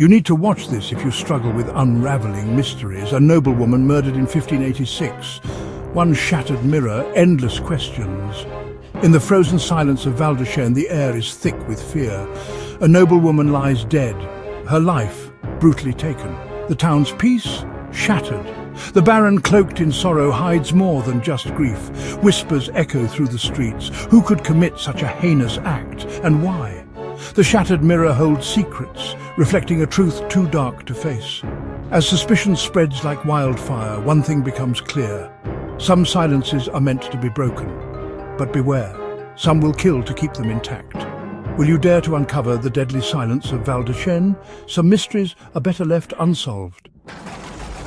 You need to watch this if you struggle with unraveling mysteries. A noblewoman murdered in 1586. One shattered mirror, endless questions. In the frozen silence of Val d'Achene, the air is thick with fear. A noblewoman lies dead, her life brutally taken. The town's peace shattered. The Baron, cloaked in sorrow, hides more than just grief. Whispers echo through the streets. Who could commit such a heinous act, and why? The shattered mirror holds secrets, reflecting a truth too dark to face. As suspicion spreads like wildfire, one thing becomes clear. Some silences are meant to be broken. But beware, some will kill to keep them intact. Will you dare to uncover the deadly silence of Val d'Achene? Some mysteries are better left unsolved.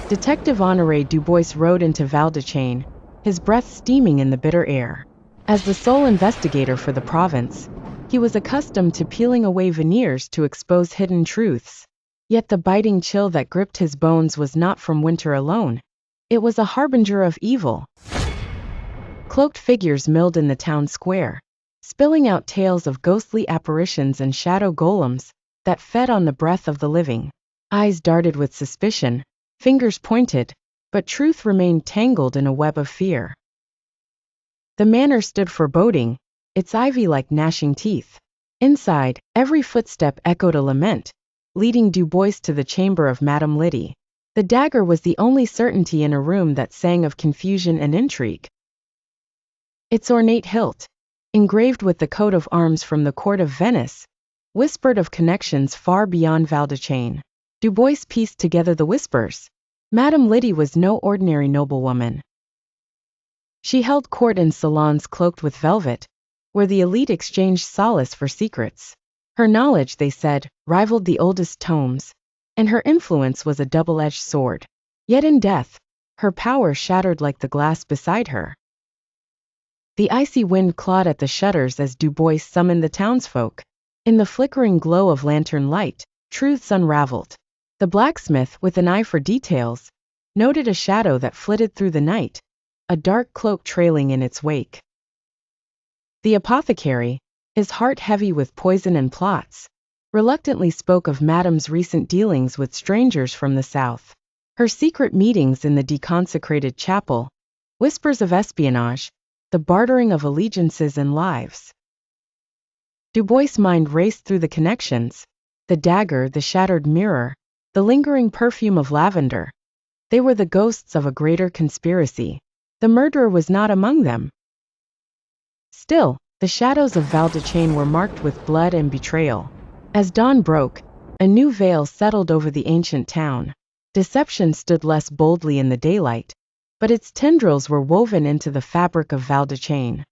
Detective Honoré Dubois rode into Val d'Achene, his breath steaming in the bitter air. As the sole investigator for the province, he was accustomed to peeling away veneers to expose hidden truths. Yet the biting chill that gripped his bones was not from winter alone. It was a harbinger of evil. Cloaked figures milled in the town square, spilling out tales of ghostly apparitions and shadow golems that fed on the breath of the living. Eyes darted with suspicion, fingers pointed, but truth remained tangled in a web of fear. The manor stood foreboding, its ivy like gnashing teeth. Inside, every footstep echoed a lament, leading Dubois to the chamber of Madame Liddy. The dagger was the only certainty in a room that sang of confusion and intrigue. Its ornate hilt, engraved with the coat of arms from the court of Venice, whispered of connections far beyond Val d'Achene. Dubois pieced together the whispers. Madame Liddy was no ordinary noblewoman. She held court in salons cloaked with velvet, where the elite exchanged solace for secrets. Her knowledge, they said, rivaled the oldest tomes, and her influence was a double-edged sword. Yet in death, her power shattered like the glass beside her. The icy wind clawed at the shutters as Dubois summoned the townsfolk. In the flickering glow of lantern light, truths unraveled. The blacksmith, with an eye for details, noted a shadow that flitted through the night, a dark cloak trailing in its wake. The apothecary, his heart heavy with poison and plots, reluctantly spoke of Madame's recent dealings with strangers from the south. Her secret meetings in the deconsecrated chapel, whispers of espionage, the bartering of allegiances and lives. Dubois' mind raced through the connections, the dagger, the shattered mirror, the lingering perfume of lavender. They were the ghosts of a greater conspiracy. The murderer was not among them. Still, the shadows of Val d'Achene were marked with blood and betrayal. As dawn broke, a new veil settled over the ancient town. Deception stood less boldly in the daylight, but its tendrils were woven into the fabric of Val d'Achene.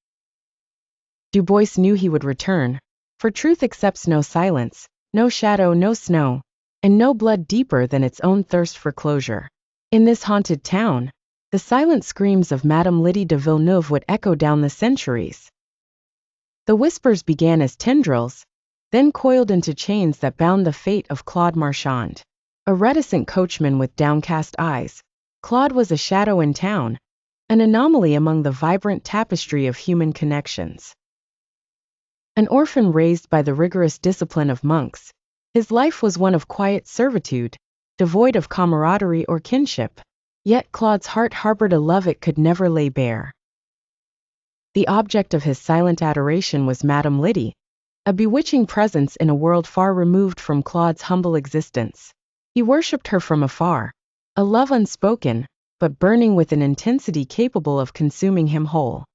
Dubois knew he would return, for truth accepts no silence, no shadow, no snow, and no blood deeper than its own thirst for closure. In this haunted town, the silent screams of Madame Liddy de Villeneuve would echo down the centuries. The whispers began as tendrils, then coiled into chains that bound the fate of Claude Marchand. A reticent coachman with downcast eyes, Claude was a shadow in town, an anomaly among the vibrant tapestry of human connections. An orphan raised by the rigorous discipline of monks, his life was one of quiet servitude, devoid of camaraderie or kinship. Yet Claude's heart harbored a love it could never lay bare. The object of his silent adoration was Madame Liddy, a bewitching presence in a world far removed from Claude's humble existence. He worshipped her from afar, a love unspoken, but burning with an intensity capable of consuming him whole.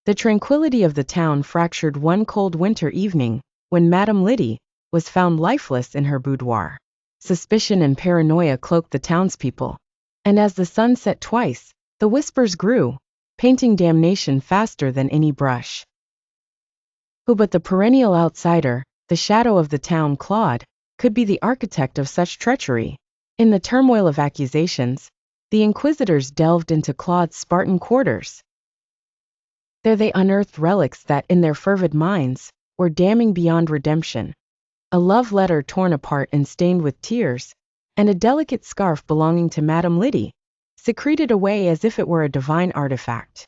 The tranquility of the town fractured one cold winter evening, when Madame Liddy was found lifeless in her boudoir. Suspicion and paranoia cloaked the townspeople, and as the sun set twice, the whispers grew, painting damnation faster than any brush. Who but the perennial outsider, the shadow of the town, Claude, could be the architect of such treachery? In the turmoil of accusations, the inquisitors delved into Claude's Spartan quarters. There they unearthed relics that, in their fervid minds, were damning beyond redemption. A love letter torn apart and stained with tears, and a delicate scarf belonging to Madame Liddy, secreted away as if it were a divine artifact.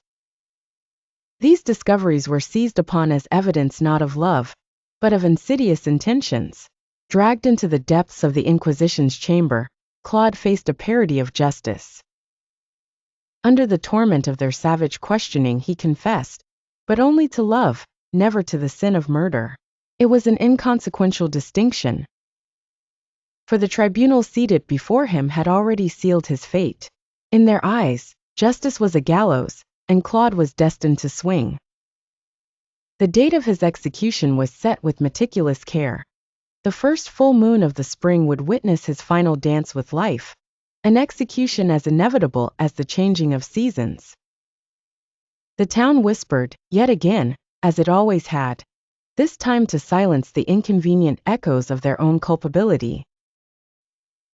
These discoveries were seized upon as evidence not of love, but of insidious intentions. Dragged into the depths of the Inquisition's chamber, Claude faced a parody of justice. Under the torment of their savage questioning, he confessed, but only to love, never to the sin of murder. It was an inconsequential distinction, for the tribunal seated before him had already sealed his fate. In their eyes, justice was a gallows, and Claude was destined to swing. The date of his execution was set with meticulous care. The first full moon of the spring would witness his final dance with life, an execution as inevitable as the changing of seasons. The town whispered, yet again, as it always had, this time to silence the inconvenient echoes of their own culpability.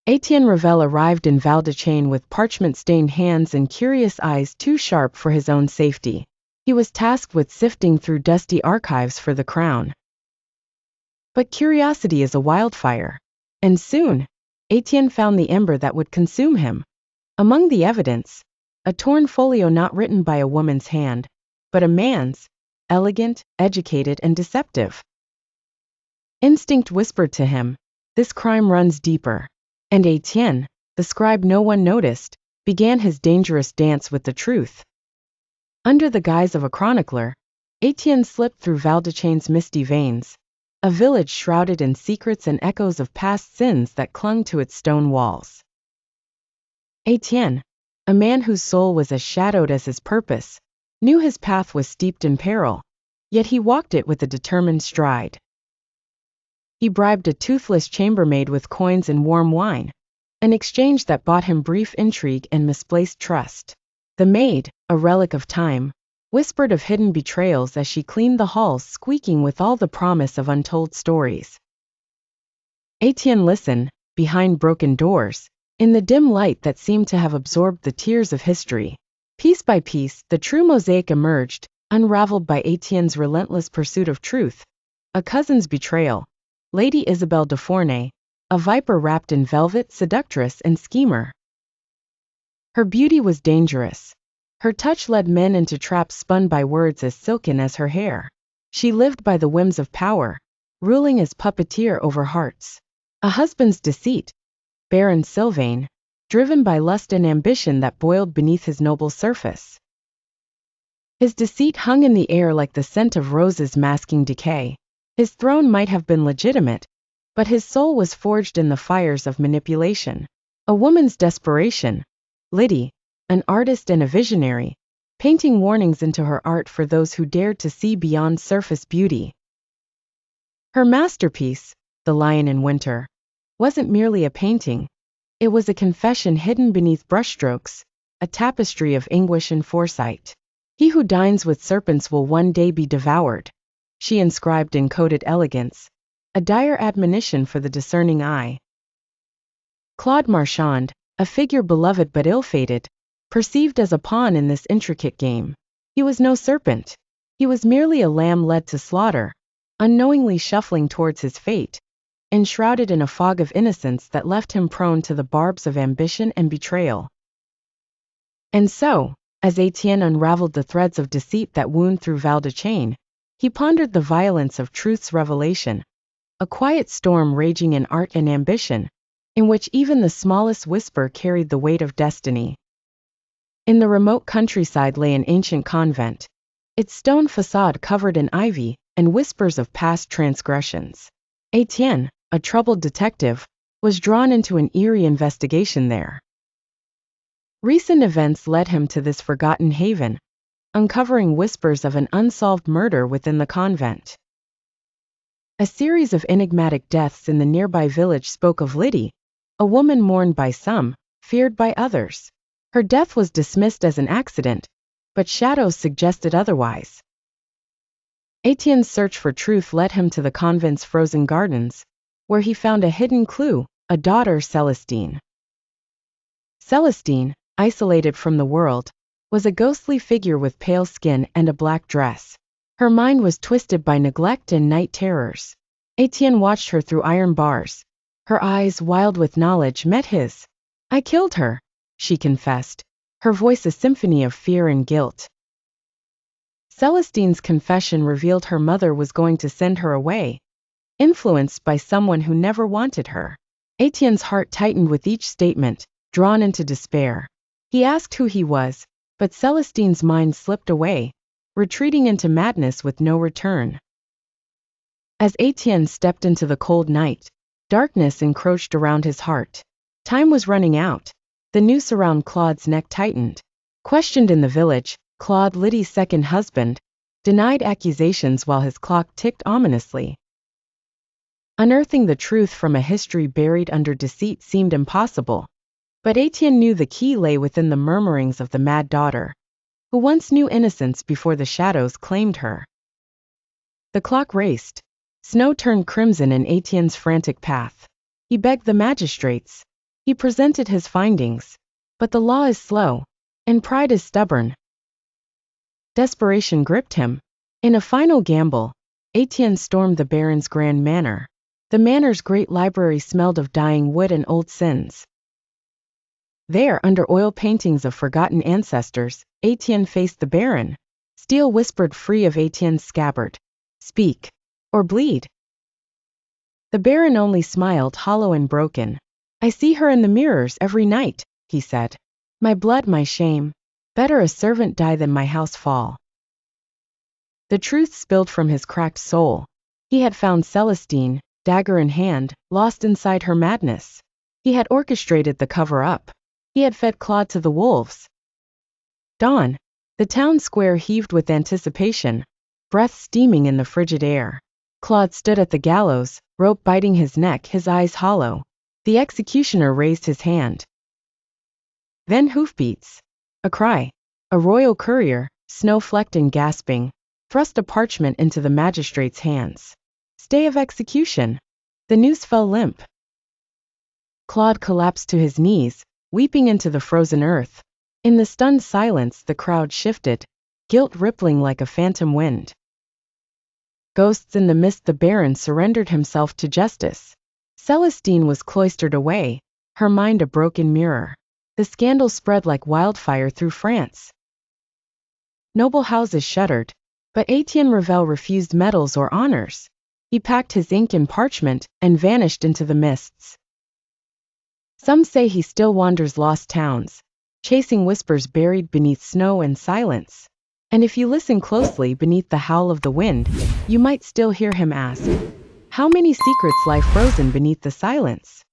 Etienne Revel arrived in Val-de-Chain with parchment-stained hands and curious eyes too sharp for his own safety. He was tasked with sifting through dusty archives for the crown. But curiosity is a wildfire, and soon, Etienne found the ember that would consume him. Among the evidence, a torn folio not written by a woman's hand, but a man's, elegant, educated, and deceptive. Instinct whispered to him, this crime runs deeper. And Etienne, the scribe no one noticed, began his dangerous dance with the truth. Under the guise of a chronicler, Etienne slipped through Val-de-Chain's misty veins, a village shrouded in secrets and echoes of past sins that clung to its stone walls. Etienne, a man whose soul was as shadowed as his purpose, knew his path was steeped in peril, yet he walked it with a determined stride. He bribed a toothless chambermaid with coins and warm wine, an exchange that bought him brief intrigue and misplaced trust. The maid, a relic of time, whispered of hidden betrayals as she cleaned the halls, squeaking with all the promise of untold stories. Etienne listened, behind broken doors, in the dim light that seemed to have absorbed the tears of history. Piece by piece, the true mosaic emerged, unraveled by Etienne's relentless pursuit of truth. A cousin's betrayal, Lady Isabelle de Fournay, a viper wrapped in velvet, seductress and schemer. Her beauty was dangerous. Her touch led men into traps spun by words as silken as her hair. She lived by the whims of power, ruling as puppeteer over hearts. A husband's deceit, Baron Sylvain, driven by lust and ambition that boiled beneath his noble surface. His deceit hung in the air like the scent of roses masking decay. His throne might have been legitimate, but his soul was forged in the fires of manipulation. A woman's desperation, Lydie, an artist and a visionary, painting warnings into her art for those who dared to see beyond surface beauty. Her masterpiece, The Lion in Winter, wasn't merely a painting. It was a confession hidden beneath brushstrokes, a tapestry of anguish and foresight. He who dines with serpents will one day be devoured, she inscribed in coded elegance, a dire admonition for the discerning eye. Claude Marchand, a figure beloved but ill-fated, perceived as a pawn in this intricate game. He was no serpent. He was merely a lamb led to slaughter, unknowingly shuffling towards his fate, enshrouded in a fog of innocence that left him prone to the barbs of ambition and betrayal. And so, as Etienne unraveled the threads of deceit that wound through Val-de-Chain, he pondered the violence of truth's revelation, a quiet storm raging in art and ambition, in which even the smallest whisper carried the weight of destiny. In the remote countryside lay an ancient convent, its stone facade covered in ivy and whispers of past transgressions. Etienne, a troubled detective, was drawn into an eerie investigation there. Recent events led him to this forgotten haven, uncovering whispers of an unsolved murder within the convent. A series of enigmatic deaths in the nearby village spoke of Lydie, a woman mourned by some, feared by others. Her death was dismissed as an accident, but shadows suggested otherwise. Etienne's search for truth led him to the convent's frozen gardens, where he found a hidden clue, a daughter, Celestine. Celestine, isolated from the world, was a ghostly figure with pale skin and a black dress. Her mind was twisted by neglect and night terrors. Etienne watched her through iron bars. Her eyes, wild with knowledge, met his. "I killed her," she confessed, her voice a symphony of fear and guilt. Celestine's confession revealed her mother was going to send her away, influenced by someone who never wanted her. Etienne's heart tightened with each statement, drawn into despair. He asked who he was, but Celestine's mind slipped away, retreating into madness with no return. As Etienne stepped into the cold night, darkness encroached around his heart. Time was running out. The noose around Claude's neck tightened. Questioned in the village, Claude, Liddy's second husband, denied accusations while his clock ticked ominously. Unearthing the truth from a history buried under deceit seemed impossible. But Etienne knew the key lay within the murmurings of the mad daughter, who once knew innocence before the shadows claimed her. The clock raced. Snow turned crimson in Etienne's frantic path. He begged the magistrates. He presented his findings. But the law is slow, and pride is stubborn. Desperation gripped him. In a final gamble, Etienne stormed the Baron's grand manor. The manor's great library smelled of dying wood and old sins. There, under oil paintings of forgotten ancestors, Etienne faced the Baron. Steel whispered free of Etienne's scabbard. "Speak, or bleed." The Baron only smiled, hollow and broken. "I see her in the mirrors every night," he said. "My blood, my shame. Better a servant die than my house fall." The truth spilled from his cracked soul. He had found Celestine, dagger in hand, lost inside her madness. He had orchestrated the cover-up. He had fed Claude to the wolves. Dawn. The town square heaved with anticipation, breath steaming in the frigid air. Claude stood at the gallows, rope biting his neck, his eyes hollow. The executioner raised his hand. Then hoofbeats. A cry. A royal courier, snow-flecked and gasping, thrust a parchment into the magistrate's hands. Stay of execution. The noose fell limp. Claude collapsed to his knees, weeping into the frozen earth. In the stunned silence, the crowd shifted, guilt rippling like a phantom wind. Ghosts in the mist, the Baron surrendered himself to justice. Celestine was cloistered away, her mind a broken mirror. The scandal spread like wildfire through France. Noble houses shuddered, but Etienne Revel refused medals or honors. He packed his ink and parchment and vanished into the mists. Some say he still wanders lost towns, chasing whispers buried beneath snow and silence. And if you listen closely beneath the howl of the wind, you might still hear him ask, "How many secrets lie frozen beneath the silence?"